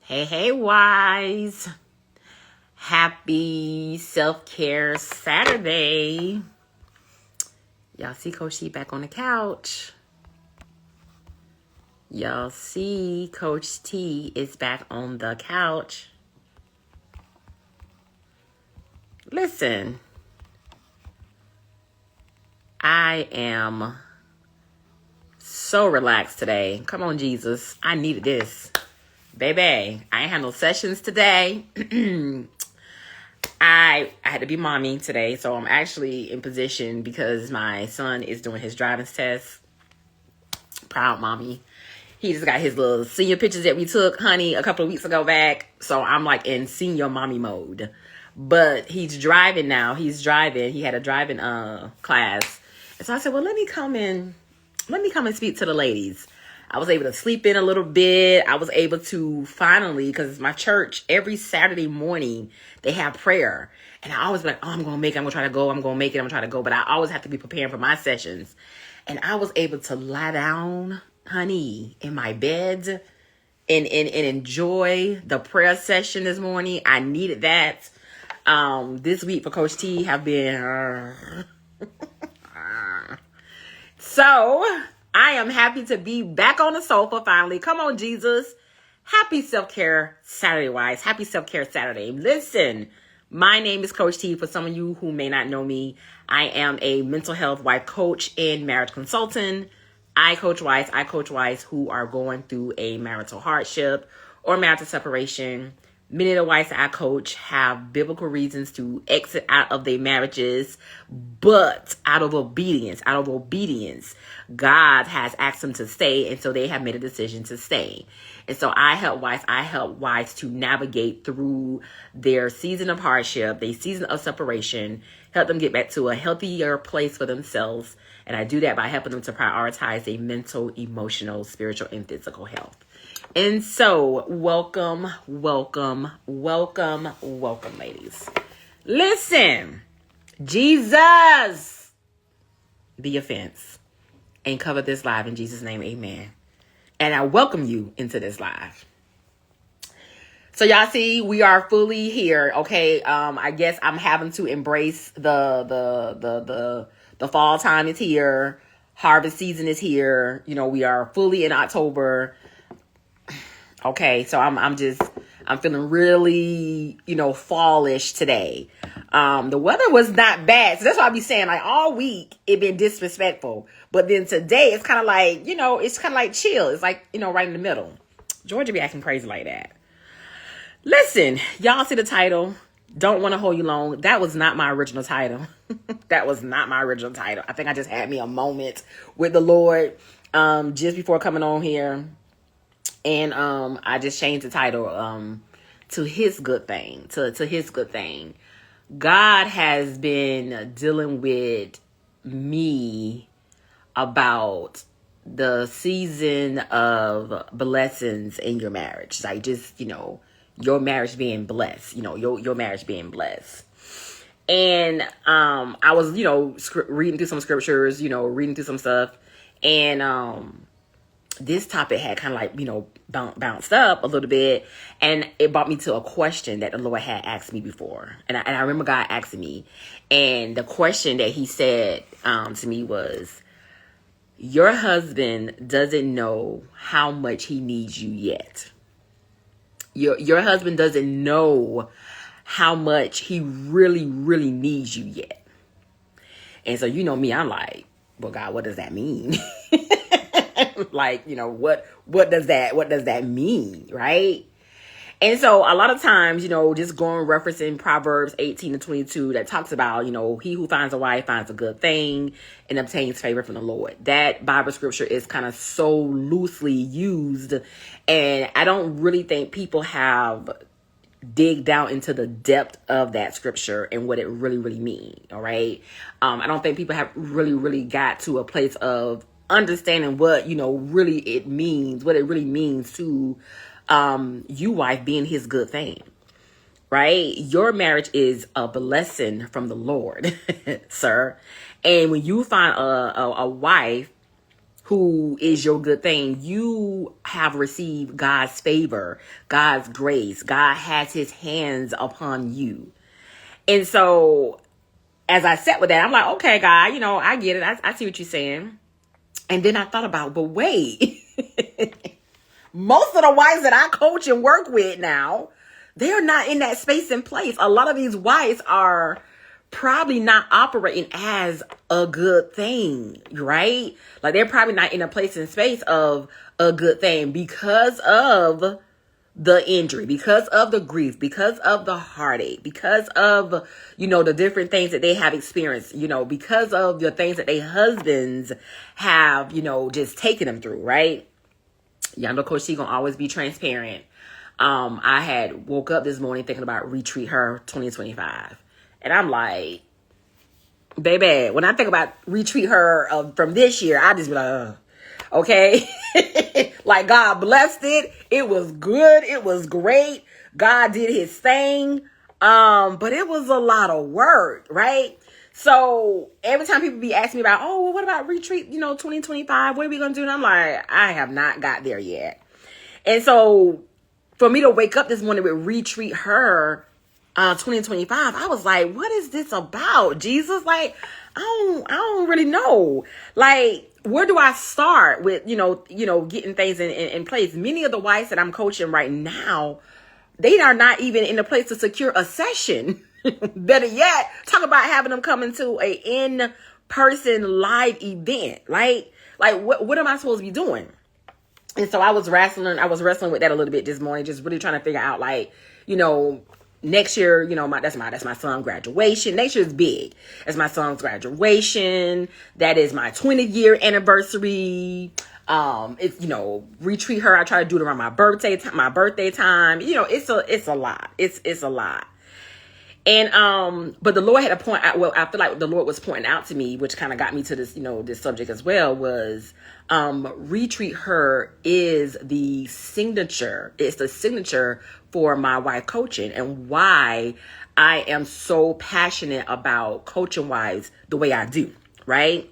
Hey, wise. Happy self-care Saturday. Y'all see Coach T back on the couch. Y'all see Coach T is back on the couch. Listen, I am so relaxed today. Come on, Jesus. I needed this. Baby, I ain't had no sessions today. I had to be mommy today, so I'm actually in position because my son is doing his driving test. Proud mommy. He just got his little senior pictures that we took, honey, a couple of weeks ago back. So I'm like in senior mommy mode. But he's driving now. He's driving. He had a driving class. And so I said, well, let me come and speak to the ladies. I was able to sleep in a little bit. I was able to finally, because my church, every Saturday morning, they have prayer. And I always be like, oh, I'm going to make it. I'm going to try to go. I'm going to make it. I'm going to try to go. But I always have to be preparing for my sessions. And I was able to lie down, honey, in my bed and enjoy the prayer session this morning. I needed that. This week for Coach T have been... So... I am happy to be back on the sofa finally. Come on, Jesus. Happy self-care Saturday, wise. Happy self-care Saturday. Listen, my name is Coach T. For some of you who may not know me, I am a mental health wife coach and marriage consultant. I coach wives who are going through a marital hardship or marital separation. Many of the wives that I coach have biblical reasons to exit out of their marriages, but out of obedience, God has asked them to stay, and so they have made a decision to stay. And so I help wives to navigate through their season of hardship, their season of separation, help them get back to a healthier place for themselves. And I do that by helping them to prioritize their mental, emotional, spiritual, and physical health. And so, welcome, ladies. Listen, Jesus be your fence and cover this live in Jesus' name, amen. And I welcome you into this live. So y'all see, we are fully here, okay? I guess I'm having to embrace the fall time is here. Harvest season is here. You know, we are fully in October. Okay, so I'm feeling really, fallish today. The weather was not bad. So that's why I be saying, like, all week it been disrespectful. But then today it's kind of like, it's kind of like chill. It's like, right in the middle. Georgia be acting crazy like that. Listen, y'all see the title. Don't want to hold you long. That was not my original title. I think I just had me a moment with the Lord just before coming on here. And I just changed the title to His Good Thing. To His Good Thing. God has been dealing with me about the season of blessings in your marriage. Like just, your marriage being blessed. Your marriage being blessed. And I was, reading through some scriptures, reading through some stuff. And this topic had kind of like, bounced up a little bit, and it brought me to a question that the Lord had asked me before. And I remember God asking me, and the question that He said to me was, your husband doesn't know how much he needs you yet. Your husband doesn't know how much he really, really needs you yet. And so, me, I'm like, well, God, what does that mean? Like, what does that mean? Right. And so a lot of times, just going referencing Proverbs 18-22 that talks about, he who finds a wife finds a good thing and obtains favor from the Lord. That Bible scripture is kind of so loosely used. And I don't really think people have dig down into the depth of that scripture and what it really, really means. All right. I don't think people have really, really got to a place of understanding what, really it means, what it really means to you, wife, being His good thing, right? Your marriage is a blessing from the Lord, sir. And when you find a wife who is your good thing, you have received God's favor, God's grace. God has his hands upon you. And so as I sat with that, I'm like, okay, God, I get it. I see what you're saying. And then I thought about, but wait, most of the wives that I coach and work with now, they're not in that space and place. A lot of these wives are probably not operating as a good thing, right? Like they're probably not in a place and space of a good thing because of the injury, because of the grief, because of the heartache, because of, the different things that they have experienced, because of the things that their husbands have, just taken them through, right? Y'all know Coach C gonna always be transparent. I had woke up this morning thinking about Retreat Her 2025. And I'm like, baby, when I think about Retreat Her from this year, I just be like, okay. Like God blessed it. It was good. It was great. God did his thing. But it was a lot of work, right? So every time people be asking me about, oh, well, what about Retreat, 2025? What are we going to do? And I'm like, I have not got there yet. And so for me to wake up this morning with Retreat Her 2025, I was like, what is this about, Jesus? Like, I don't really know. Like, where do I start with, getting things in place? Many of the wives that I'm coaching right now, they are not even in a place to secure a session. Better yet, talk about having them come into a in-person live event, right? Like, what am I supposed to be doing? And so I was wrestling with that a little bit this morning, just really trying to figure out, like, next year, that's my son's graduation. Next year is big. It's my son's graduation. That is my 20th year anniversary. It's, Retreat Her. I try to do it around my birthday time. It's a lot. It's a lot. And, but the Lord had a point out. Well, I feel like the Lord was pointing out to me, which kind of got me to this, this subject as well, was, Retreat Her is the signature. It's the signature for my wife coaching, and why I am so passionate about coaching wives the way I do, right?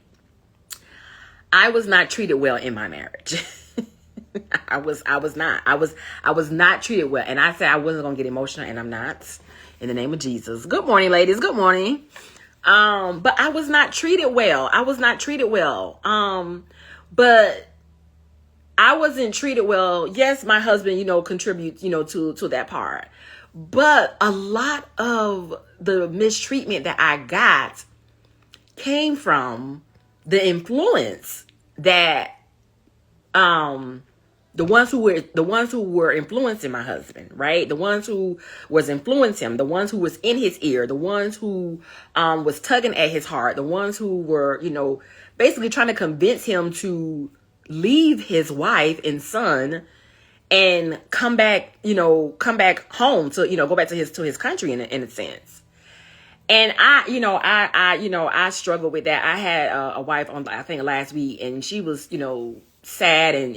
I was not treated well in my marriage. I was not treated well. And I said I wasn't going to get emotional, and I'm not, in the name of Jesus. Good morning, ladies. Good morning. But I was not treated well. But I wasn't treated well. Yes, my husband, contributes, to that part. But a lot of the mistreatment that I got came from the influence that the ones who were influencing my husband, right? The ones who was influencing him, the ones who was in his ear, the ones who was tugging at his heart, the ones who were, basically trying to convince him to leave his wife and son and come back home to, go back to his country in a sense. And I struggled with that. I had a wife on, I think last week, and she was, sad and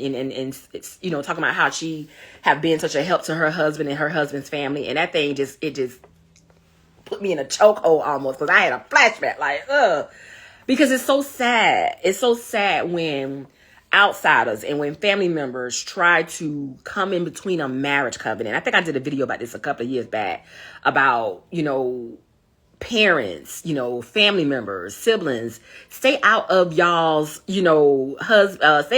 talking about how she have been such a help to her husband and her husband's family. And that thing just put me in a chokehold almost, because I had a flashback like, because it's so sad. It's so sad when outsiders and when family members try to come in between a marriage covenant. I think I did a video about this a couple of years back about, parents, family members, siblings, stay out of y'all's, stay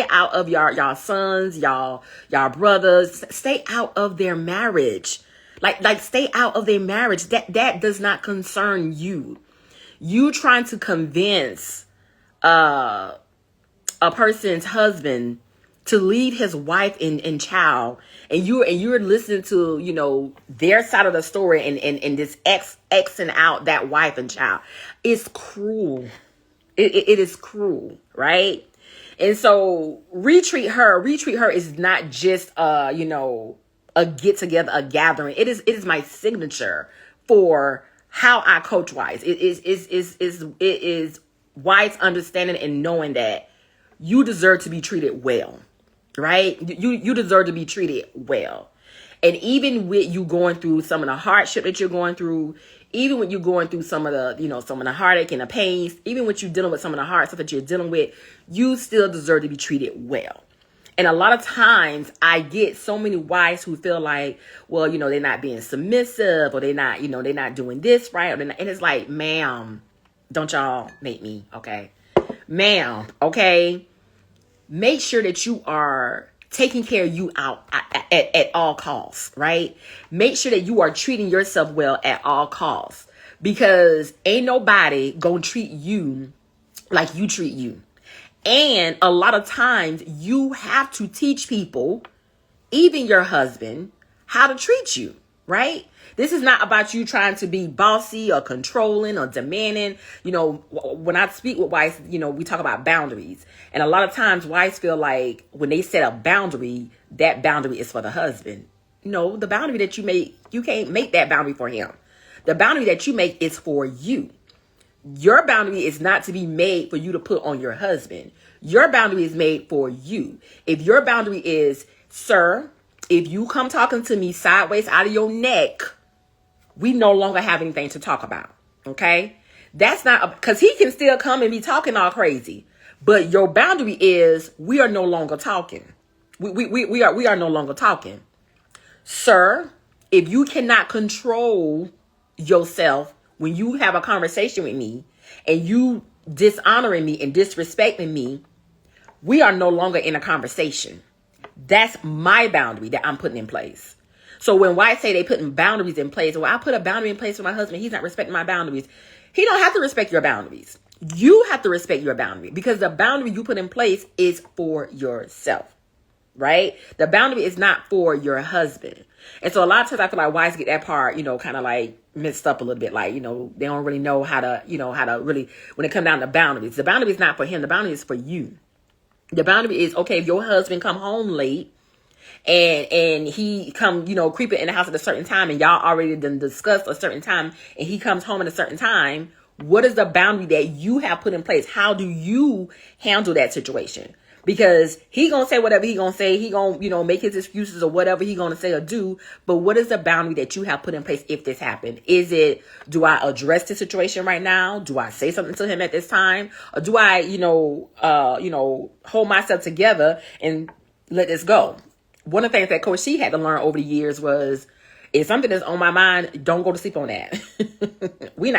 out of y'all sons, y'all brothers, stay out of their marriage. Like stay out of their marriage. That does not concern you. You trying to convince a person's husband to leave his wife and child, and you're listening to their side of the story and this Xing out that wife and child. It's cruel. It is cruel, right? And so Retreat Her is not just a get together, a gathering. It is my signature for how I coach wives. It is wives understanding and knowing that you deserve to be treated well, right? You deserve to be treated well. And even with you going through some of the hardship that you're going through, even when you're going through some of the heartache and the pains, even when you're dealing with some of the hard stuff that you're dealing with, you still deserve to be treated well. And a lot of times I get so many wives who feel like, well, they're not being submissive, or they're not, they're not doing this right. And it's like, ma'am, don't y'all make me, okay? Ma'am, okay? Make sure that you are taking care of you out at all costs, right? Make sure that you are treating yourself well at all costs, because ain't nobody gonna treat you like you treat you. And a lot of times you have to teach people, even your husband, how to treat you, right? This is not about you trying to be bossy or controlling or demanding. When I speak with wives, we talk about boundaries. And a lot of times wives feel like when they set a boundary, that boundary is for the husband. No, the boundary that you make, you can't make that boundary for him. The boundary that you make is for you. Your boundary is not to be made for you to put on your husband. Your boundary is made for you. If your boundary is, sir, if you come talking to me sideways out of your neck, we no longer have anything to talk about. Okay? That's not, because he can still come and be talking all crazy. But your boundary is, we are no longer talking. We are no longer talking. Sir, if you cannot control yourself when you have a conversation with me and you dishonoring me and disrespecting me, we are no longer in a conversation. That's my boundary that I'm putting in place. So when wives say they putting boundaries in place, well, I put a boundary in place for my husband, he's not respecting my boundaries. He don't have to respect your boundaries. You have to respect your boundary, because the boundary you put in place is for yourself, right? The boundary is not for your husband. And so a lot of times I feel like wives get that part, kind of like mixed up a little bit. Like, they don't really know how to really, when it comes down to boundaries, the boundary is not for him. The boundary is for you. The boundary is, okay, if your husband come home late and he come, creeping in the house at a certain time, and y'all already done discussed a certain time, and he comes home at a certain time, what is the boundary that you have put in place? How do you handle that situation? Because he gonna say whatever he gonna say. He gonna, make his excuses or whatever he gonna say or do. But what is the boundary that you have put in place if this happened? Is it, do I address the situation right now? Do I say something to him at this time? Or do I, hold myself together and let this go? One of the things that Coach C had to learn over the years was, if something is on my mind, don't go to sleep on that. I'm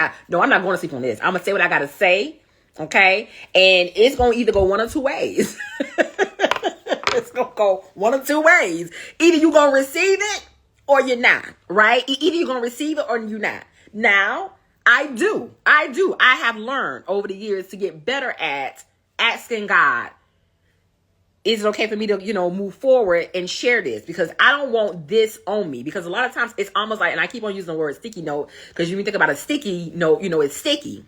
not going to sleep on this. I'm going to say what I got to say. Okay. And it's going to either go one or two ways. It's going to go one or two ways. Either you're going to receive it or you're not, right? Either you're going to receive it or you're not. Now, I do. I have learned over the years to get better at asking God, is it okay for me to, move forward and share this? Because I don't want this on me. Because a lot of times it's almost like, and I keep on using the word sticky note, because when you think about a sticky note, it's sticky.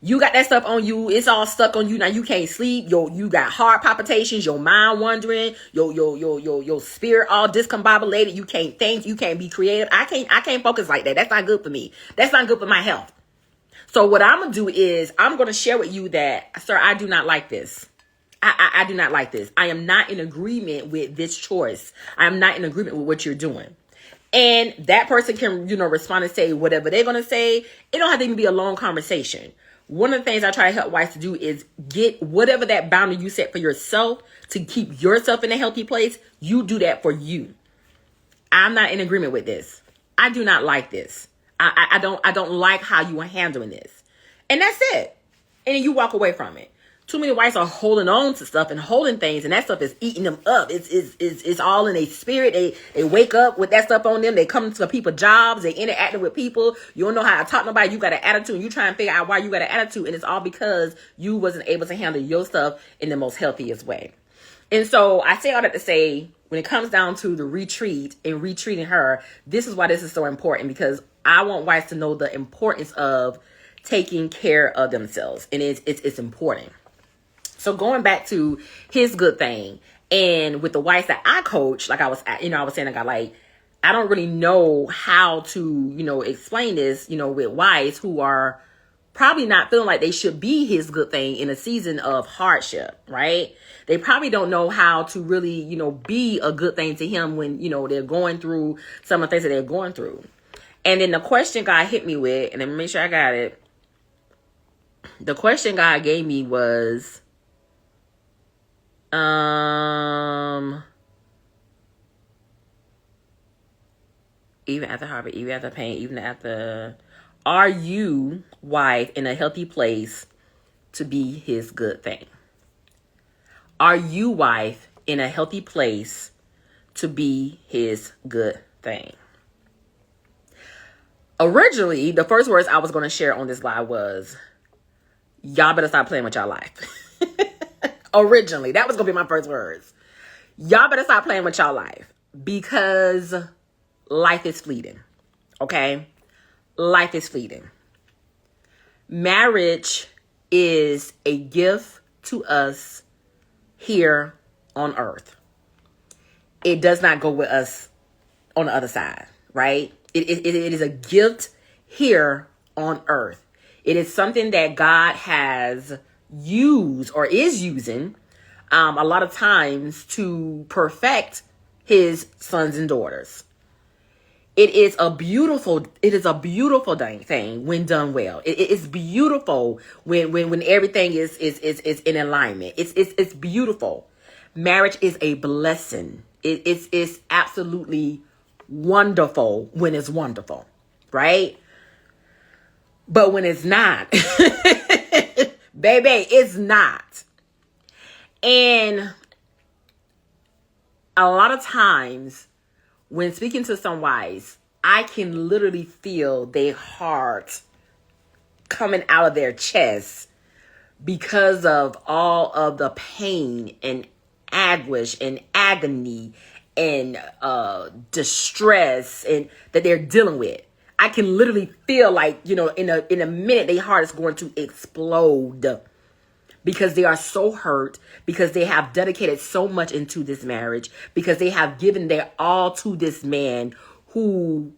You got that stuff on you. It's all stuck on you. Now you can't sleep. You got heart palpitations. Your mind wandering. Your spirit all discombobulated. You can't think. You can't be creative. I can't focus like that. That's not good for me. That's not good for my health. So what I'm going to do is I'm going to share with you that, sir, I do not like this. I do not like this. I am not in agreement with this choice. I am not in agreement with what you're doing. And that person can, respond and say whatever they're going to say. It don't have to even be a long conversation. One of the things I try to help wives to do is get whatever that boundary you set for yourself to keep yourself in a healthy place. You do that for you. I'm not in agreement with this. I do not like this. I don't like how you are handling this. And that's it. And then you walk away from it. Too many wives are holding on to stuff and holding things, and that stuff is eating them up. It's all in their spirit. They wake up with that stuff on them. They come to people's jobs. They interacting with people. You don't know how to talk to nobody. You got an attitude. And you try and figure out why you got an attitude, and it's all because you wasn't able to handle your stuff in the most healthiest way. And so I say all that to say, when it comes down to the retreat and retreating her, this is why this is so important, because I want wives to know the importance of taking care of themselves, and it's important. So going back to his good thing, and with the wives that I coach, like I was saying, I don't really know how to, explain this, with wives who are probably not feeling like they should be his good thing in a season of hardship, right? They probably don't know how to really, be a good thing to him when, they're going through some of the things that they're going through. And then the question God hit me with, and let me make sure I got it. The question God gave me was, Even after heartbreak, even after pain, even after... Are you, wife, in a healthy place to be his good thing? Are you, wife, in a healthy place to be his good thing? Originally, the first words I was going to share on this live was, y'all better stop playing with y'all life. Originally, that was going to be my first words. Y'all better stop playing with y'all life, because life is fleeting. Okay? Life is fleeting. Marriage is a gift to us here on earth. It does not go with us on the other side, right? It is a gift here on earth. It is something that God has used or is using a lot of times to perfect his sons and daughters. It is a beautiful thing when done well. It is beautiful when everything is in alignment. It's beautiful. Marriage is a blessing. It's absolutely wonderful when it's wonderful, right? But when it's not, baby, it's not. And a lot of times when speaking to some wives, I can literally feel their heart coming out of their chest because of all of the pain and anguish and agony and distress and that they're dealing with. I can literally feel like, in a minute, their heart is going to explode because they are so hurt, because they have dedicated so much into this marriage, because they have given their all to this man who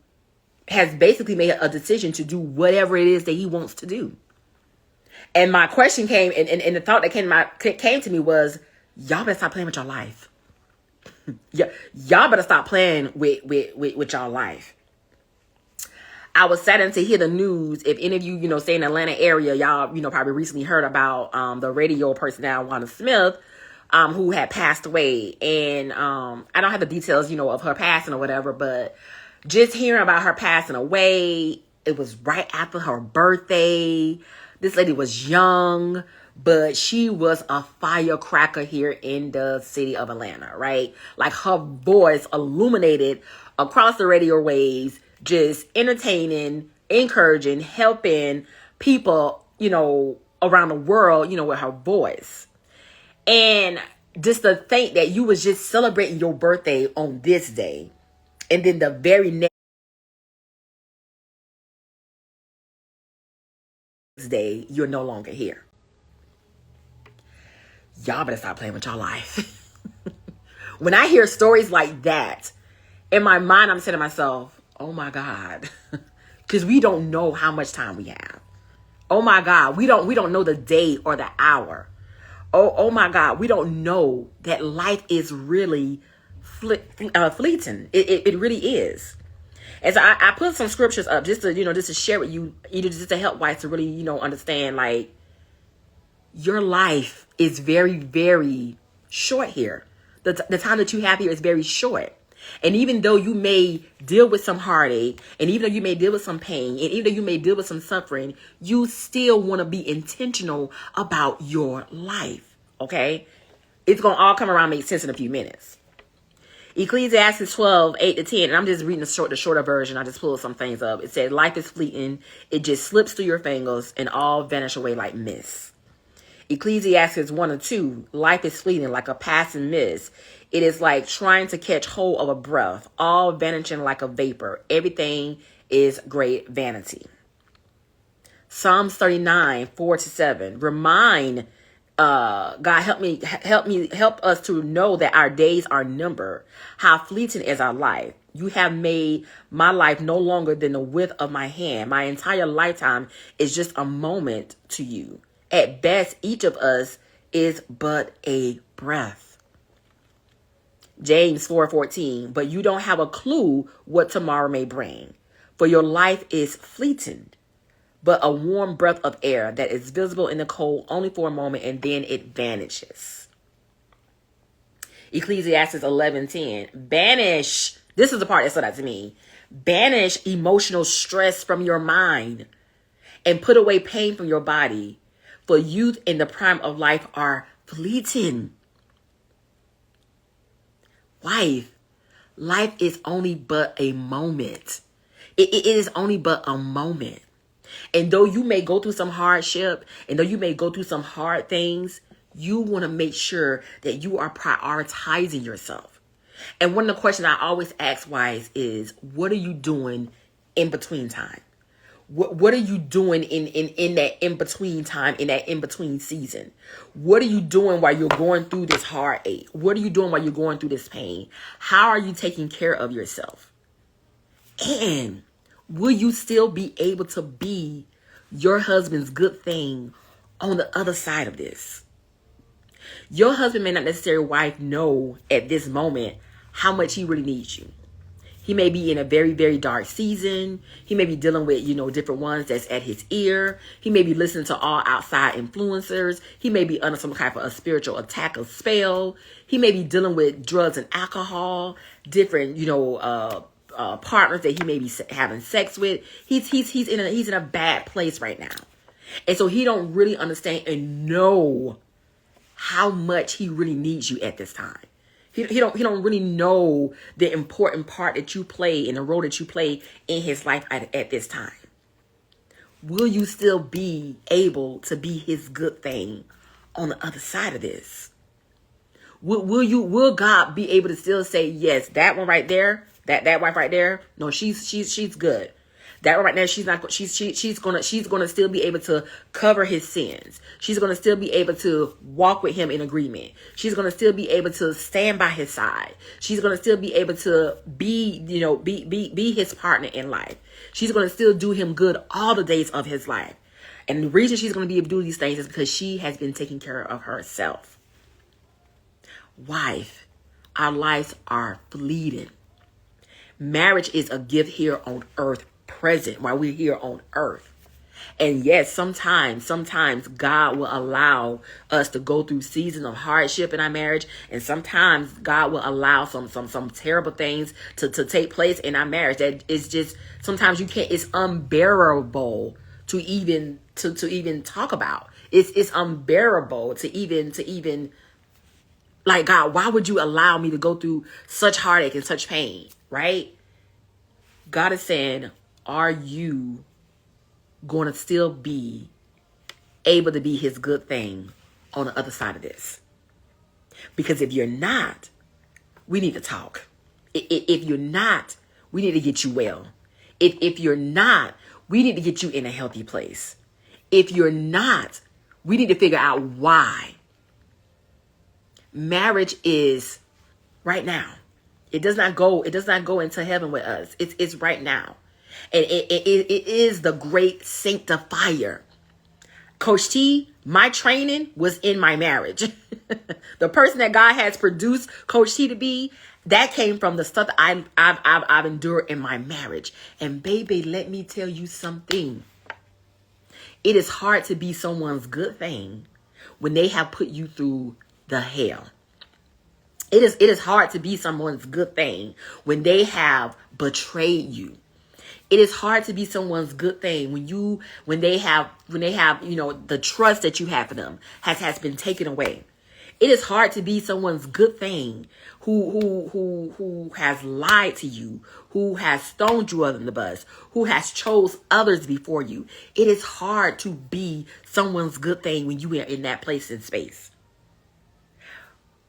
has basically made a decision to do whatever it is that he wants to do. And my question came, and the thought that came to me was, y'all better stop playing with your life. Y'all better stop playing with y'all life. I was saddened to hear the news. If any of you, stay in the Atlanta area, y'all, probably recently heard about the radio personality Wanda Smith, who had passed away. And I don't have the details, of her passing or whatever, but just hearing about her passing away, it was right after her birthday. This lady was young, but she was a firecracker here in the city of Atlanta, right? Like, her voice illuminated across the radio waves, just entertaining, encouraging, helping people, around the world, with her voice. And just to think that you was just celebrating your birthday on this day, and then the very next day, you're no longer here. Y'all better stop playing with your life. When I hear stories like that, in my mind, I'm saying to myself, oh my God, because we don't know how much time we have. Oh my God, we don't know the day or the hour. Oh my God, we don't know that life is really fleeting. It really is. And so I put some scriptures up just to share with you, just to help wives to really, understand, like, your life is very, very short here. The time that you have here is very short. And even though you may deal with some heartache, and even though you may deal with some pain, and even though you may deal with some suffering, you still want to be intentional about your life. Okay? It's going to all come around, make sense in a few minutes. Ecclesiastes 12:8-10, and I'm just reading the shorter version. I just pulled some things up. It said, life is fleeting. It just slips through your fingers and all vanish away like mist. Ecclesiastes 1:2, life is fleeting like a passing mist. It is like trying to catch hold of a breath, all vanishing like a vapor. Everything is great vanity. Psalms 39:4-7. Remind God, help us to know that our days are numbered. How fleeting is our life. You have made my life no longer than the width of my hand. My entire lifetime is just a moment to you. At best, each of us is but a breath. James 4:14, but you don't have a clue what tomorrow may bring. For your life is fleeting, but a warm breath of air that is visible in the cold only for a moment, and then it vanishes. Ecclesiastes 11:10, banish. This is the part that stood out to me. Banish emotional stress from your mind and put away pain from your body. For youth in the prime of life are fleeting. Wife, life is only but a moment. It is only but a moment. And though you may go through some hardship, and though you may go through some hard things, you want to make sure that you are prioritizing yourself. And one of the questions I always ask wives is, what are you doing in between time? What are you doing in that in-between time, in that in-between season? What are you doing while you're going through this heartache? What are you doing while you're going through this pain? How are you taking care of yourself? And will you still be able to be your husband's good thing on the other side of this? Your husband may not necessarily, wife, know at this moment how much he really needs you. He may be in a very, very dark season. He may be dealing with, different ones that's at his ear. He may be listening to all outside influencers. He may be under some kind of a spiritual attack or spell. He may be dealing with drugs and alcohol, different, partners that he may be having sex with. He's in a bad place right now. And so he don't really understand and know how much he really needs you at this time. He don't really know the important part that you play and the role that you play in his life at this time. Will you still be able to be his good thing on the other side of this? Will God be able to still say, yes, that one right there, that wife right there, no, she's good. That one right there, she's gonna still be able to cover his sins. She's gonna still be able to walk with him in agreement. She's gonna still be able to stand by his side. She's gonna still be able to be his partner in life. She's gonna still do him good all the days of his life. And the reason she's gonna be able to do these things is because she has been taking care of herself. Wife, our lives are fleeting. Marriage is a gift here on earth, present while we're here on earth. And yes, sometimes God will allow us to go through seasons of hardship in our marriage, and sometimes God will allow some terrible things to take place in our marriage that is just, sometimes you can't, it's unbearable to even talk about. It's unbearable to even like, God, why would you allow me to go through such heartache and such pain, right? God is saying, are you going to still be able to be his good thing on the other side of this? Because if you're not, we need to talk. If you're not, we need to get you well. If you're not, we need to get you in a healthy place. If you're not, we need to figure out why. Marriage is right now. It does not go into heaven with us. It's right now. And it is the great sanctifier. Coach T, my training was in my marriage. The person that God has produced Coach T to be, that came from the stuff that I've endured in my marriage. And baby, let me tell you something. It is hard to be someone's good thing when they have put you through the hell. It is hard to be someone's good thing when they have betrayed you. It is hard to be someone's good thing when they have the trust that you have for them has been taken away. It is hard to be someone's good thing who has lied to you, who has thrown you under the bus, who has chose others before you. It is hard to be someone's good thing when you are in that place and space.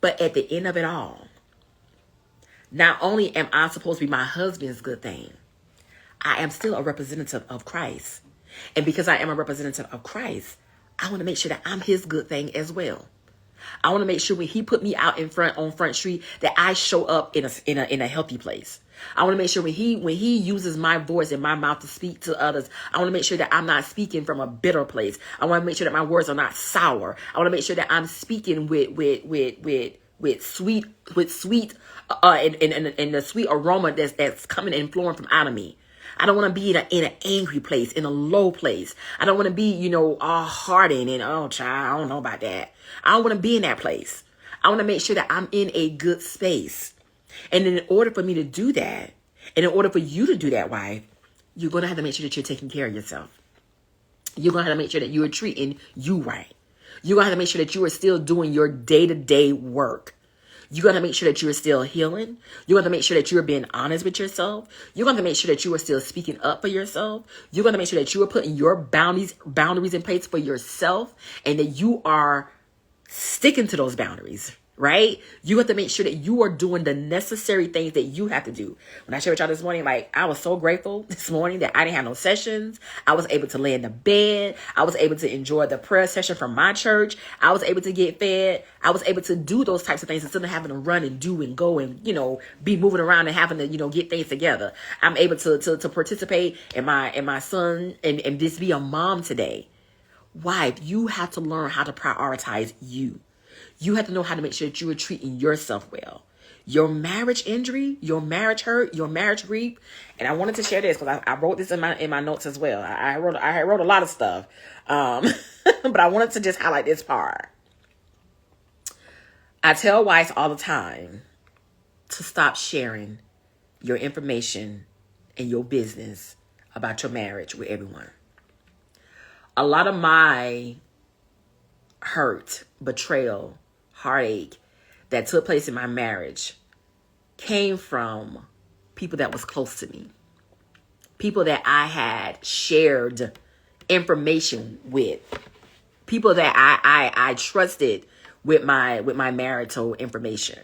But at the end of it all, not only am I supposed to be my husband's good thing, I am still a representative of Christ. And because I am a representative of Christ, I want to make sure that I'm his good thing as well. I want to make sure when he put me out in front on Front Street that I show up in a healthy place. I want to make sure when he uses my voice and my mouth to speak to others, I want to make sure that I'm not speaking from a bitter place. I want to make sure that my words are not sour. I want to make sure that I'm speaking with sweet and the sweet aroma that's coming and flowing from out of me. I don't want to be in an angry place, in a low place. I don't want to be, all hardened and, oh, child, I don't know about that. I don't want to be in that place. I want to make sure that I'm in a good space. And in order for me to do that, And in order for you to do that, wife, you're going to have to make sure that you're taking care of yourself. You're going to have to make sure that you are treating you right. You're going to have to make sure that you are still doing your day-to-day work. You're going to make sure that you are still healing. You're going to make sure that you're being honest with yourself. You're going to make sure that you are still speaking up for yourself. You're going to make sure that you are putting your boundaries in place for yourself, and that you are sticking to those boundaries, right? You have to make sure that you are doing the necessary things that you have to do. When I shared with y'all this morning, like, I was so grateful this morning that I didn't have no sessions. I was able to lay in the bed. I was able to enjoy the prayer session from my church. I was able to get fed. I was able to do those types of things instead of having to run and do and go and, be moving around and having to, get things together. I'm able to participate in my son and just be a mom today. Wife, you have to learn how to prioritize you. You have to know how to make sure that you are treating yourself well. Your marriage injury, your marriage hurt, your marriage grief. And I wanted to share this because I wrote this in my notes as well. I wrote a lot of stuff. But I wanted to just highlight this part. I tell wives all the time to stop sharing your information and your business about your marriage with everyone. A lot of my hurt, betrayal, heartache that took place in my marriage came from people that was close to me. People that I had shared information with. People that I trusted with my marital information.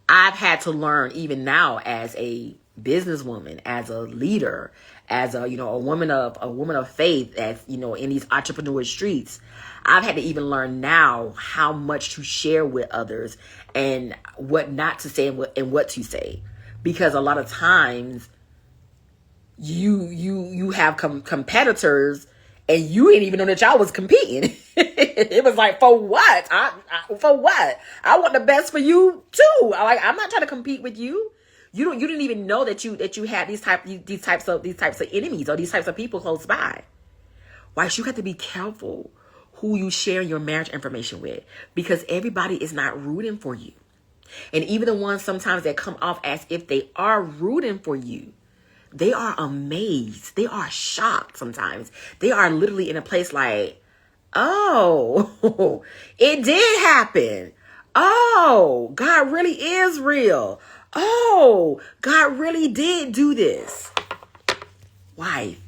I've had to learn even now as a businesswoman, as a leader, as a woman of faith, as in these entrepreneur streets, I've had to even learn now how much to share with others and what not to say and what to say, because a lot of times you have competitors and you didn't even know that y'all was competing. It was like, for what? For what? I want the best for you too. I'm not trying to compete with you. You didn't even know that you had these types of enemies or these types of people close by. Why? You have to be careful who you share your marriage information with, because everybody is not rooting for you. And even the ones sometimes that come off as if they are rooting for you, they are amazed. They are shocked sometimes. They are literally in a place like, oh, it did happen. Oh, God really is real. Oh, God really did do this. Wife,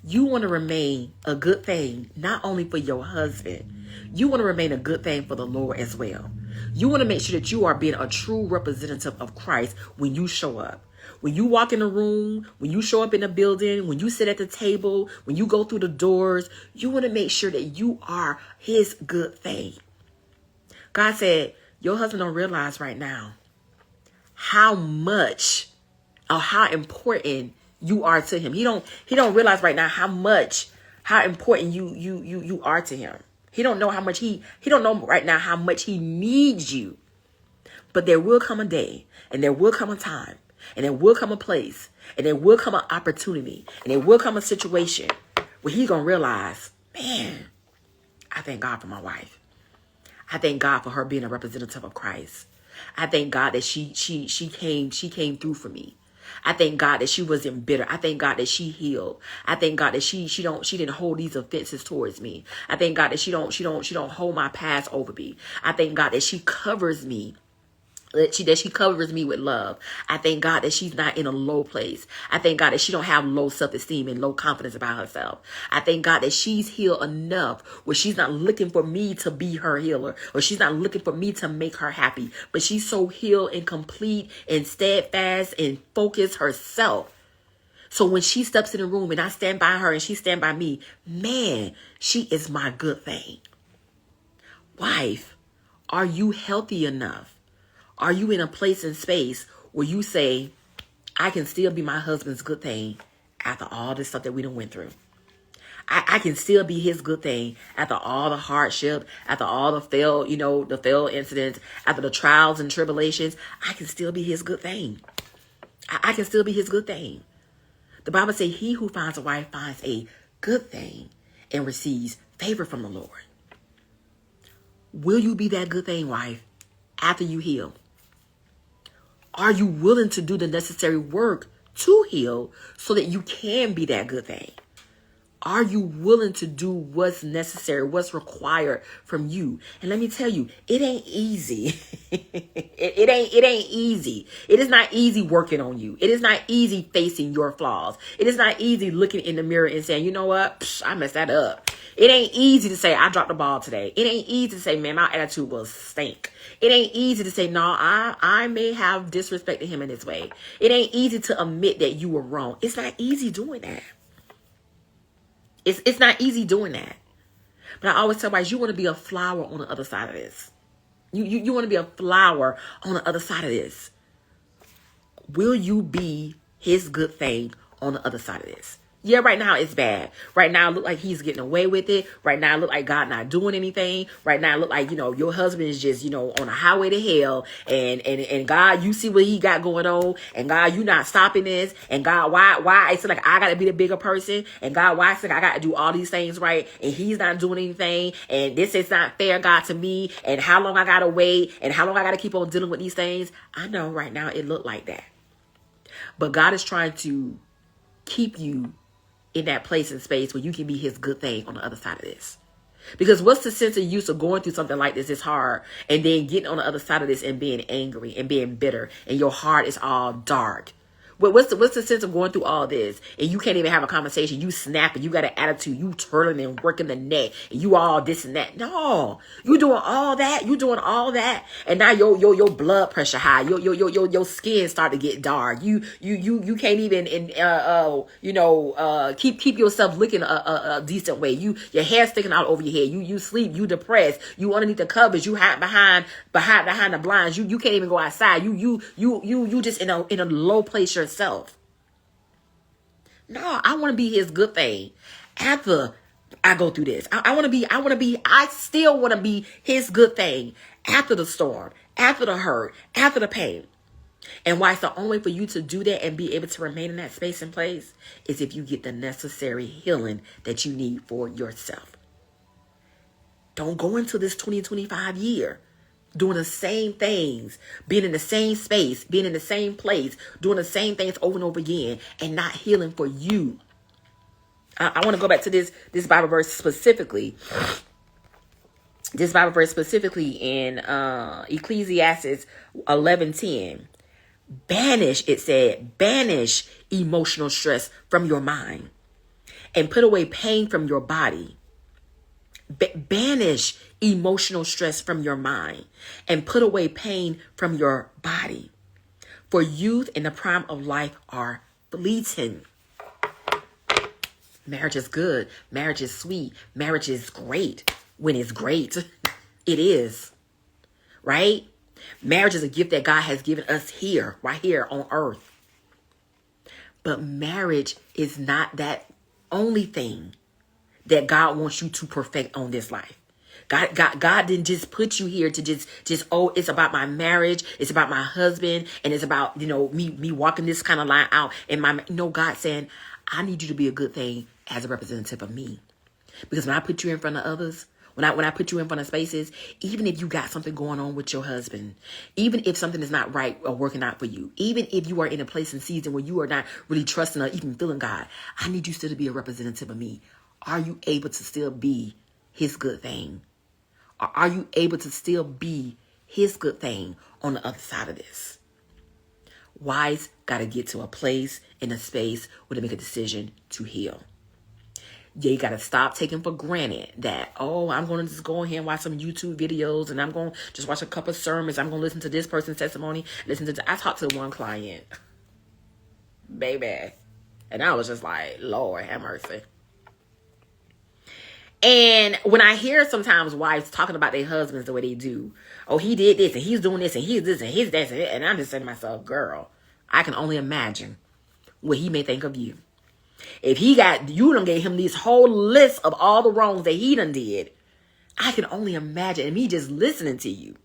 you want to remain a good thing, not only for your husband, you want to remain a good thing for the Lord as well. You want to make sure that you are being a true representative of Christ when you show up. When you walk in a room, when you show up in a building, when you sit at the table, when you go through the doors, you want to make sure that you are his good thing. God said, your husband don't realize right now how much or how important you are to him. He don't realize right now how important you are to him. He don't know how much he don't know right now how much he needs you. But there will come a day, and there will come a time, and there will come a place, and there will come an opportunity, and there will come a situation where he's going to realize, man, I thank God for my wife. I thank God for her being a representative of Christ. I thank God that she came through for me. I thank God that she wasn't bitter. I thank God that she healed. I thank God that she didn't hold these offenses towards me. I thank God that she don't hold my past over me. I thank God that she covers me. That she covers me with love. I thank God that she's not in a low place. I thank God that she don't have low self-esteem and low confidence about herself. I thank God that she's healed enough where she's not looking for me to be her healer, or she's not looking for me to make her happy, but she's so healed and complete and steadfast and focused herself. So when she steps in the room and I stand by her and she stand by me, man, she is my good thing. Wife, are you healthy enough? Are you in a place and space where you say, I can still be my husband's good thing after all this stuff that we done went through? I can still be his good thing after all the hardship, after all the failed incidents, after the trials and tribulations. I can still be his good thing. I can still be his good thing. The Bible says he who finds a wife finds a good thing and receives favor from the Lord. Will you be that good thing, wife, after you heal? Are you willing to do the necessary work to heal so that you can be that good thing? Are you willing to do what's necessary, what's required from you? And let me tell you, it ain't easy. it ain't easy. It is not easy working on you. It is not easy facing your flaws. It is not easy looking in the mirror and saying, you know what? I messed that up. It ain't easy to say, I dropped the ball today. It ain't easy to say, man, my attitude was stink. It ain't easy to say, no, I may have disrespected him in this way. It ain't easy to admit that you were wrong. It's not easy doing that. It's not easy doing that. But I always tell guys, you want to be a flower on the other side of this. You want to be a flower on the other side of this. Will you be his good thing on the other side of this? Yeah, right now it's bad. Right now it look like he's getting away with it. Right now it look like God not doing anything. Right now it look like, your husband is just, on a highway to hell. And God, you see what he got going on. And God, you not stopping this. And God, why it's like I got to be the bigger person. And God, why it's like I got to do all these things right. And he's not doing anything. And this is not fair, God, to me. And how long I got to wait. And how long I got to keep on dealing with these things. I know right now it look like that. But God is trying to keep you in that place and space where you can be his good thing on the other side of this. Because what's the sense of use of going through something like this? It's hard. And then getting on the other side of this and being angry and being bitter. And your heart is all dark. What's the sense of going through all this and you can't even have a conversation? You snapping, you got an attitude, you turtling and working the neck, and you all this and that. No, you doing all that, and now your blood pressure high, your skin start to get dark. You can't even keep yourself looking a decent way. Your hair sticking out over your head. You sleep, you depressed, you underneath the covers, you hide behind the blinds. You can't even go outside. You just in a low place yourself. No, I want to be his good thing after I go through this. I still want to be his good thing after the storm, after the hurt, after the pain. And why it's the only way for you to do that and be able to remain in that space and place is if you get the necessary healing that you need for yourself. Don't go into this 2025 year doing the same things, being in the same space, being in the same place, doing the same things over and over again, and not healing for you. I want to go back to this Bible verse specifically. This Bible verse specifically in Ecclesiastes 11:10. Banish emotional stress from your mind and put away pain from your body. Banish emotional stress from your mind and put away pain from your body. For youth and the prime of life are fleeting. Marriage is good. Marriage is sweet. Marriage is great when it's great. It is. Right? Marriage is a gift that God has given us here, right here on earth. But marriage is not that only thing that God wants you to perfect on this life. God didn't just put you here to just it's about my marriage, it's about my husband, and it's about me walking this kind of line out. And God saying, I need you to be a good thing as a representative of me. Because when I put you in front of others, when I put you in front of spaces, even if you got something going on with your husband, even if something is not right or working out for you, even if you are in a place and season where you are not really trusting or even feeling God, I need you still to be a representative of me. Are you able to still be his good thing? Or are you able to still be his good thing on the other side of this? Wives got to get to a place in a space where they make a decision to heal. Yeah, you got to stop taking for granted that, I'm going to just go in here and watch some YouTube videos and I'm going to just watch a couple of sermons. I'm going to listen to this person's testimony. I talked to one client, baby, and I was just like, Lord, have mercy. And when I hear sometimes wives talking about their husbands the way they do, he did this and he's doing this and he's this and he's that, and I'm just saying to myself, girl, I can only imagine what he may think of you. If you done gave him this whole list of all the wrongs that he done did, I can only imagine. And me just listening to you.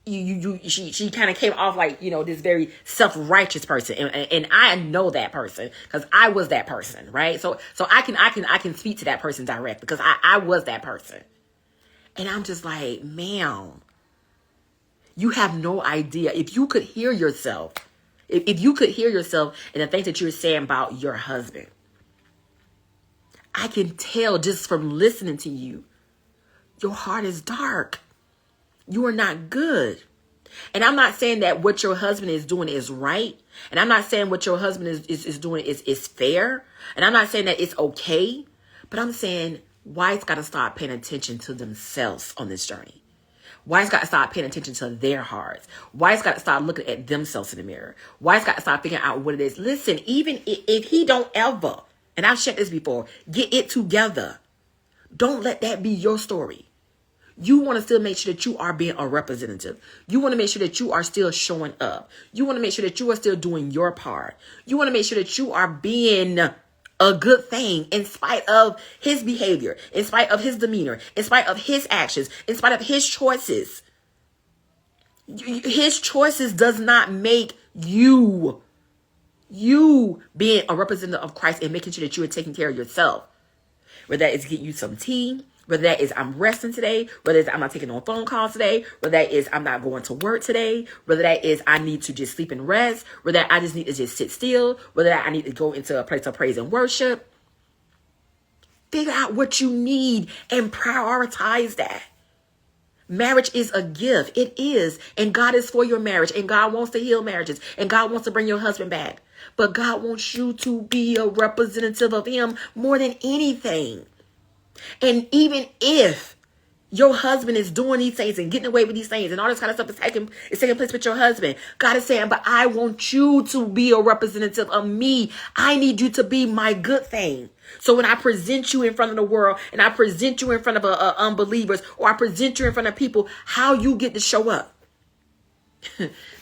She kind of came off like, this very self-righteous person. And I know that person because I was that person, right? So I can speak to that person direct because I was that person. And I'm just like, ma'am, You have no idea. If you could hear yourself, if you could hear yourself and the things that you're saying about your husband, I can tell just from listening to you, your heart is dark. You are not good. And I'm not saying that what your husband is doing is right. And I'm not saying what your husband is doing is fair. And I'm not saying that it's okay. But I'm saying wives got to start paying attention to themselves on this journey. Wives got to start paying attention to their hearts. Wives got to start looking at themselves in the mirror. Wives got to start figuring out what it is. Listen, even if he don't ever, and I've shared this before, get it together. Don't let that be your story. You want to still make sure that you are being a representative. You want to make sure that you are still showing up. You want to make sure that you are still doing your part. You want to make sure that you are being a good thing in spite of his behavior, in spite of his demeanor, in spite of his actions, in spite of his choices. His choices does not make you being a representative of Christ and making sure that you are taking care of yourself. Whether that is get you some tea, whether that is I'm resting today, whether it's I'm not taking no phone calls today, whether that is I'm not going to work today, whether that is I need to just sleep and rest, whether that I just need to just sit still, whether that I need to go into a place of praise and worship. Figure out what you need and prioritize that. Marriage is a gift. It is. And God is for your marriage. And God wants to heal marriages. And God wants to bring your husband back. But God wants you to be a representative of him more than anything. And even if your husband is doing these things and getting away with these things and all this kind of stuff is taking place with your husband, God is saying, but I want you to be a representative of me. I need you to be my good thing. So when I present you in front of the world and I present you in front of unbelievers, or I present you in front of people, how you get to show up.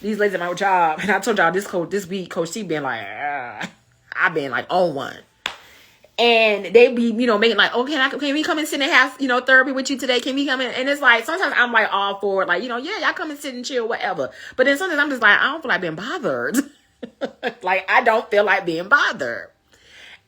These ladies at my job, and I told y'all this week, Coach C been like, I've been like on one. And they be, making like, oh, can we come and sit and have, therapy with you today? Can we come in? And it's like, sometimes I'm like all for it. Like, yeah, y'all come and sit and chill, whatever. But then sometimes I'm just like, I don't feel like being bothered. Like, I don't feel like being bothered.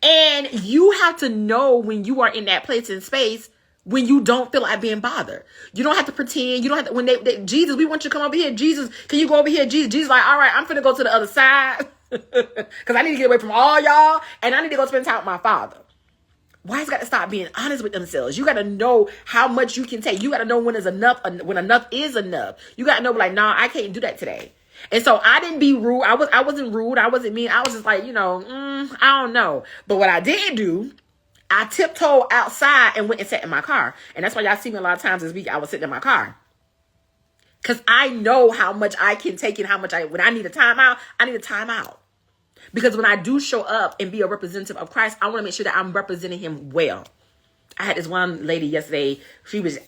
And you have to know when you are in that place and space when you don't feel like being bothered. You don't have to pretend. You don't have to, when Jesus, we want you to come over here. Jesus, can you go over here? Jesus like, all right, I'm finna go to the other side. Because I need to get away from all y'all. And I need to go spend time with my father. Wives got to stop being honest with themselves. You got to know how much you can take. You got to know when is enough, when enough is enough. You got to know, like, nah, I can't do that today. And so I didn't be rude. I wasn't rude. I wasn't mean. I was just like, I don't know. But what I did do, I tiptoed outside and went and sat in my car. And that's why y'all see me a lot of times this week. I was sitting in my car. Because I know how much I can take and how much when I need a timeout, I need a timeout. Because when I do show up and be a representative of Christ, I want to make sure that I'm representing him well. I had this one lady yesterday. She was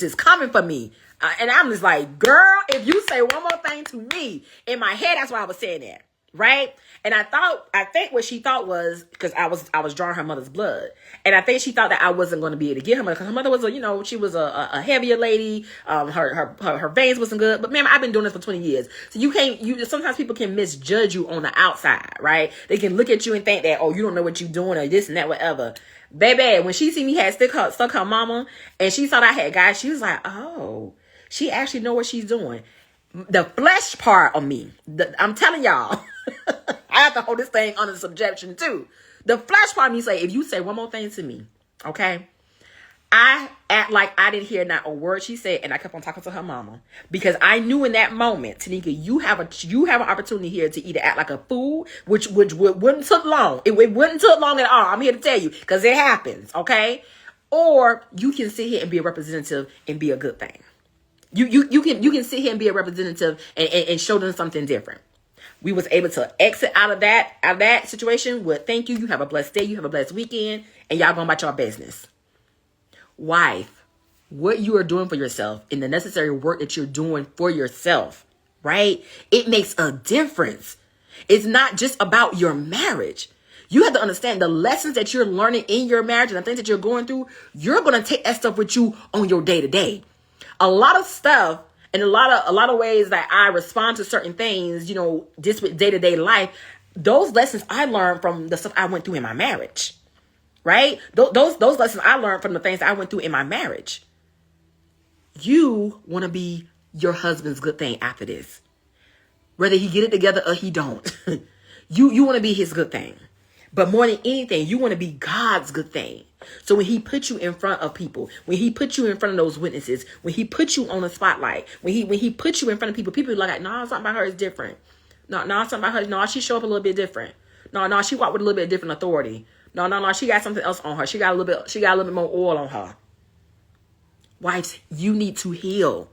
just coming for me. And I'm just like, girl, if you say one more thing to me, in my head, that's why I was saying that. Right. And I think what she thought was, because I was drawing her mother's blood. And I think she thought that I wasn't going to be able to get her mother, because her mother was she was a heavier lady. Her veins wasn't good. But man, I've been doing this for 20 years. So sometimes people can misjudge you on the outside, right? They can look at you and think that, oh, you don't know what you're doing or this and that, whatever. Baby, when she see me had stuck her mama and she thought I had guys, she was like, oh, she actually know what she's doing. The flesh part of me, I'm telling y'all, I have to hold this thing under subjection too. The flesh part of me say, if you say one more thing to me, okay, I act like I didn't hear not a word she said, and I kept on talking to her mama because I knew in that moment, Tanika, you have an opportunity here to either act like a fool, which wouldn't take long. It wouldn't take long at all. I'm here to tell you because it happens, okay? Or you can sit here and be a representative and be a good thing. You can sit here and be a representative and show them something different. We was able to exit out of that situation with thank you. You have a blessed day. You have a blessed weekend, and y'all going about your business. Wife, what you are doing for yourself and the necessary work that you're doing for yourself, right? It makes a difference. It's not just about your marriage. You have to understand the lessons that you're learning in your marriage and the things that you're going through. You're going to take that stuff with you on your day to day. A lot of stuff and a lot of ways that I respond to certain things, just with day to day life. Those lessons I learned from the stuff I went through in my marriage. Right? Those lessons I learned from the things I went through in my marriage. You want to be your husband's good thing after this. Whether he get it together or he don't. You want to be his good thing. But more than anything, you want to be God's good thing. So when he put you in front of people, when he put you in front of those witnesses, when he put you on the spotlight, when he put you in front of people are like, no, something about her is different. No, something about her. No, she show up a little bit different. No, she walked with a little bit different authority. No, she got something else on her. She got a little bit more oil on her. Wives, you need to heal.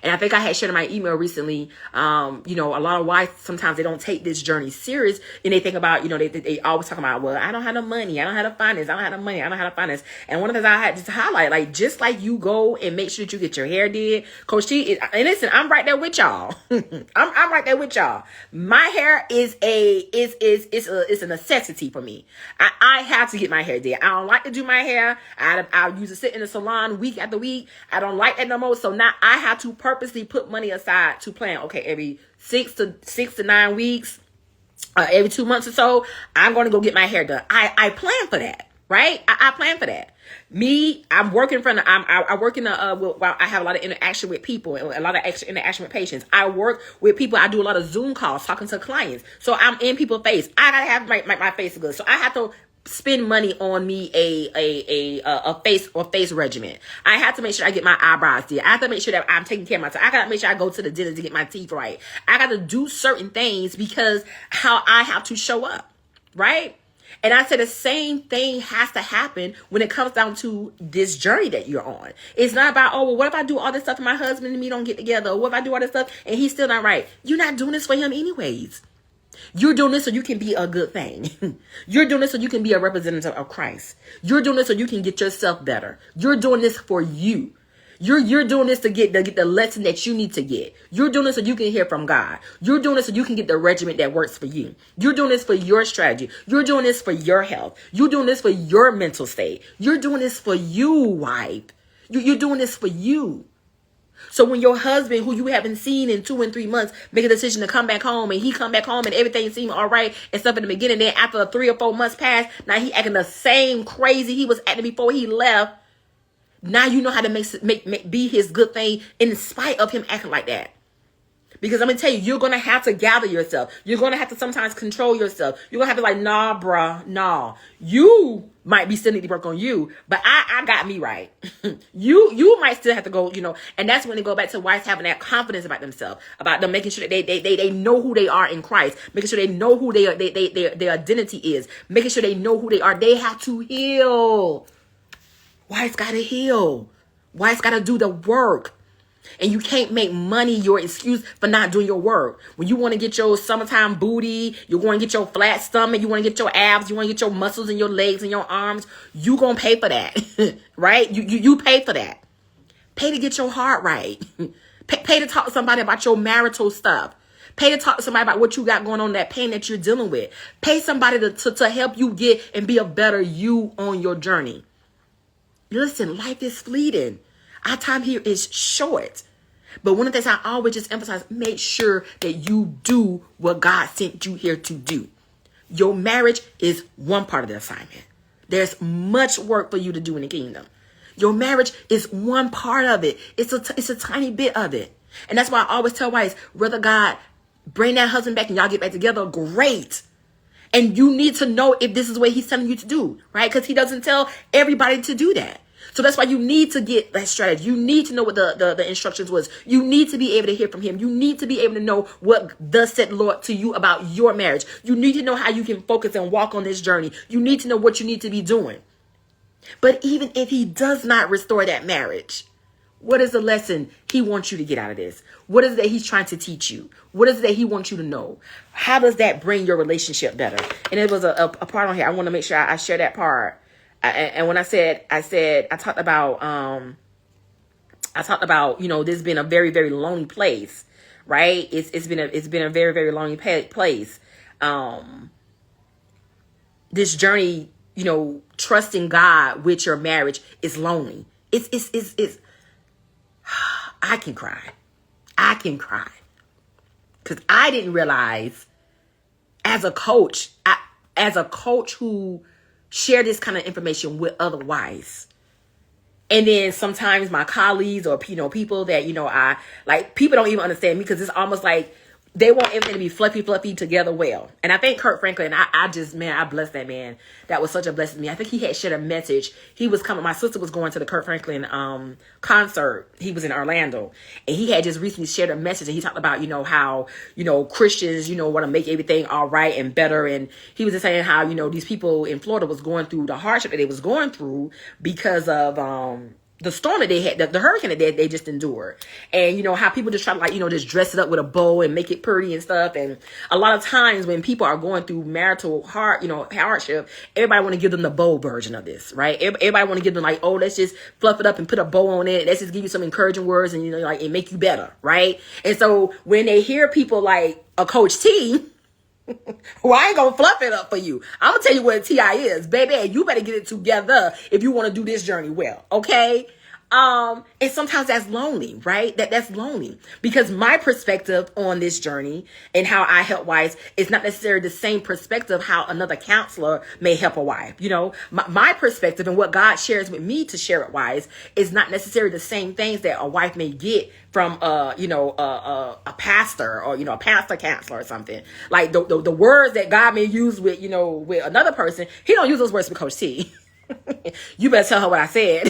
And I think I had shared in my email recently, a lot of wives, sometimes they don't take this journey serious, and they think about, they always talk about, well, I don't have the money. I don't have the finance. I don't have the money. I don't have the finance. And one of the things I had to highlight, like, just like you go and make sure that you get your hair did, Coach T, and listen, I'm right there with y'all. I'm right there with y'all. My hair is a necessity for me. I have to get my hair did. I don't like to do my hair. I used to sit in the salon week after week. I don't like that no more. So now I have to purposely put money aside to plan. Okay, every 6 to 9 weeks, every 2 months or so, I'm going to go get my hair done. I plan for that, right? I plan for that. I'm working from I work in I have a lot of interaction with people and a lot of extra interaction with patients. I work with people. I do a lot of Zoom calls talking to clients. So I'm in people's face. I gotta have my face good. So I have to spend money on me a face regimen. I have to make sure I get my eyebrows did. I have to make sure that I'm taking care of myself. I gotta make sure I go to the dentist to get my teeth right. I gotta do certain things because how I have to show up, right? And I said the same thing has to happen when it comes down to this journey that you're on. It's not about, oh, well, what if I do all this stuff and my husband and me don't get together? Or what if I do all this stuff and he's still not right? You're not doing this for him anyways. You're doing this so you can be a good thing. You're doing this so you can be a representative of Christ. You're doing this so you can get yourself better. You're doing this for you. You're doing this to get the lesson that you need to get. You're doing this so you can hear from God. You're doing this so you can get the regimen that works for you. You're doing this for your strategy. You're doing this for your health. You're doing this for your mental state. You're doing this for you, wife. You're doing this for you. So when your husband, who you haven't seen in 2 and 3 months, make a decision to come back home, and he come back home and everything seemed all right and stuff in the beginning, then after 3 or 4 months pass, now he acting the same crazy he was acting before he left. Now you know how to be his good thing in spite of him acting like that. Because I'm going to tell you, you're going to have to gather yourself. You're going to have to sometimes control yourself. You're going to have to like, nah, bruh, nah. You might be still need to work on you, but I got me right. You might still have to go, and that's when they go back to wives having that confidence about themselves, about them making sure that they know who they are in Christ, making sure they know who their identity is, making sure they know who they are. They have to heal. Wives got to heal. Wives got to do the work. And you can't make money your excuse for not doing your work. When you want to get your summertime booty, you want to get your flat stomach, you want to get your abs, you want to get your muscles in your legs and your arms, you going to pay for that, right? You pay for that. Pay to get your heart right. Pay to talk to somebody about your marital stuff. Pay to talk to somebody about what you got going on, that pain that you're dealing with. Pay somebody to help you get and be a better you on your journey. Listen, life is fleeting. Our time here is short. But one of the things I always just emphasize, make sure that you do what God sent you here to do. Your marriage is one part of the assignment. There's much work for you to do in the kingdom. Your marriage is one part of it. It's a tiny bit of it. And that's why I always tell wives, whether God bring that husband back and y'all get back together, great. And you need to know if this is what he's telling you to do, right? Because he doesn't tell everybody to do that. So that's why you need to get that strategy. You need to know what the instructions was. You need to be able to hear from him. You need to be able to know what thus said the Lord to you about your marriage. You need to know how you can focus and walk on this journey. You need to know what you need to be doing. But even if he does not restore that marriage, what is the lesson he wants you to get out of this? What is it that he's trying to teach you? What is it that he wants you to know? How does that bring your relationship better? And it was a part on here. I want to make sure I share that part. And when I talked about, this being a very, very lonely place, right? It's been a very, very lonely place. This journey, trusting God with your marriage is lonely. It's I can cry. Because I didn't realize as a coach who share this kind of information with other wives, And then sometimes my colleagues or, people that, I like, people don't even understand me because it's almost like they want everything to be fluffy together well. And I think Kurt Franklin, I bless that man. That was such a blessing to me. I think he had shared a message. He was coming, my sister was going to the Kurt Franklin concert. He was in Orlando. And he had just recently shared a message. And he talked about, how, Christians, want to make everything all right and better. And he was just saying how, these people in Florida was going through the hardship that they was going through because of the storm that they had, the hurricane that they just endured. And, how people just try to just dress it up with a bow and make it pretty and stuff. And a lot of times when people are going through marital hardship, everybody want to give them the bow version of this, right? Everybody want to give them like, oh, let's just fluff it up and put a bow on it. Let's just give you some encouraging words and, it make you better, right? And so when they hear people like a Coach T, well, I ain't gonna fluff it up for you. I'm gonna tell you what a TI is, baby. You better get it together if you want to do this journey well, okay? And sometimes that's lonely, right? That's lonely because my perspective on this journey and how I help wives is not necessarily the same perspective how another counselor may help a wife. My perspective and what God shares with me to share with wives is not necessarily the same things that a wife may get from a pastor or a pastor counselor or something. Like the words that God may use with with another person, he don't use those words with Coach T. You better tell her what I said.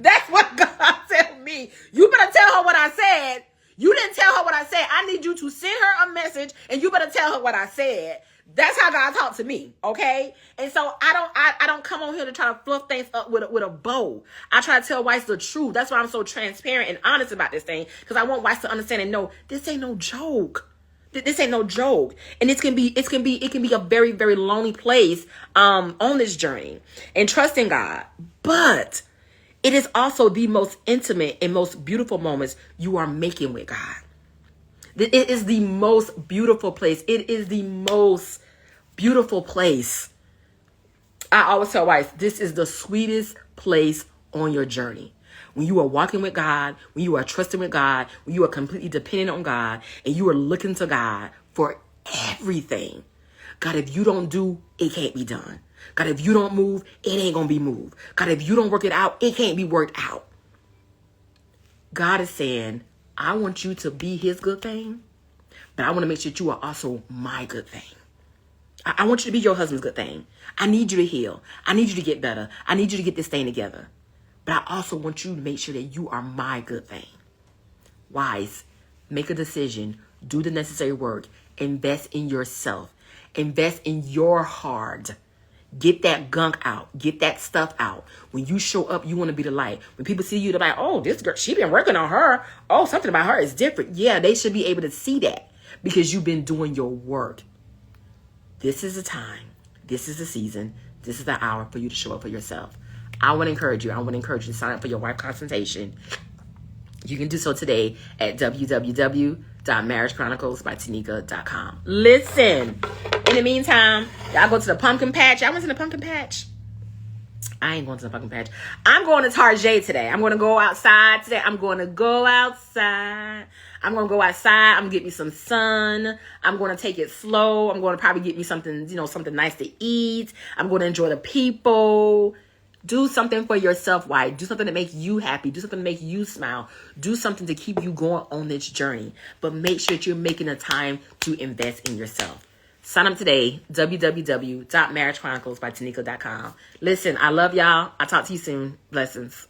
That's what God told me. You better tell her what I said. You didn't tell her what I said. I need you to send her a message and you better tell her what I said. That's how God talked to me, okay? And so I don't come on here to try to fluff things up with a bow. I try to tell wives the truth. That's why I'm so transparent and honest about this thing, because I want wives to understand and know this ain't no joke. This ain't no joke. And it can be a very, very lonely place on this journey and trusting God. But it is also the most intimate and most beautiful moments you are making with God. It is the most beautiful place. It is the most beautiful place. I always tell wives, this is the sweetest place on your journey. When you are walking with God, when you are trusting with God, when you are completely dependent on God, and you are looking to God for everything. God, if you don't do, it can't be done. God, if you don't move, it ain't going to be moved. God, if you don't work it out, it can't be worked out. God is saying, I want you to be his good thing, but I want to make sure that you are also my good thing. I want you to be your husband's good thing. I need you to heal. I need you to get better. I need you to get this thing together. But I also want you to make sure that you are my good thing. Wives, make a decision. Do the necessary work. Invest in yourself. Invest in your heart. Get that gunk out. Get that stuff out. When you show up, you want to be the light. When people see you, they're like, oh, this girl, she been working on her. Oh, something about her is different. Yeah, they should be able to see that because you've been doing your work. This is the time. This is the season. This is the hour for you to show up for yourself. I want to encourage you. to sign up for your wife consultation. You can do so today at www.marriagechroniclesbytanika.com. Listen, in the meantime, y'all go to the pumpkin patch. Y'all went to the pumpkin patch? I ain't going to the pumpkin patch. I'm going to Tarjay today. I'm going to go outside today. I'm going to go outside. I'm going to get me some sun. I'm going to take it slow. I'm going to probably get me something, something nice to eat. I'm going to enjoy the people. Do something for yourself, wife. Do something to make you happy. Do something to make you smile. Do something to keep you going on this journey. But make sure that you're making a time to invest in yourself. Sign up today, www.marriagechroniclesbytanika.com. Listen, I love y'all. I'll talk to you soon. Blessings.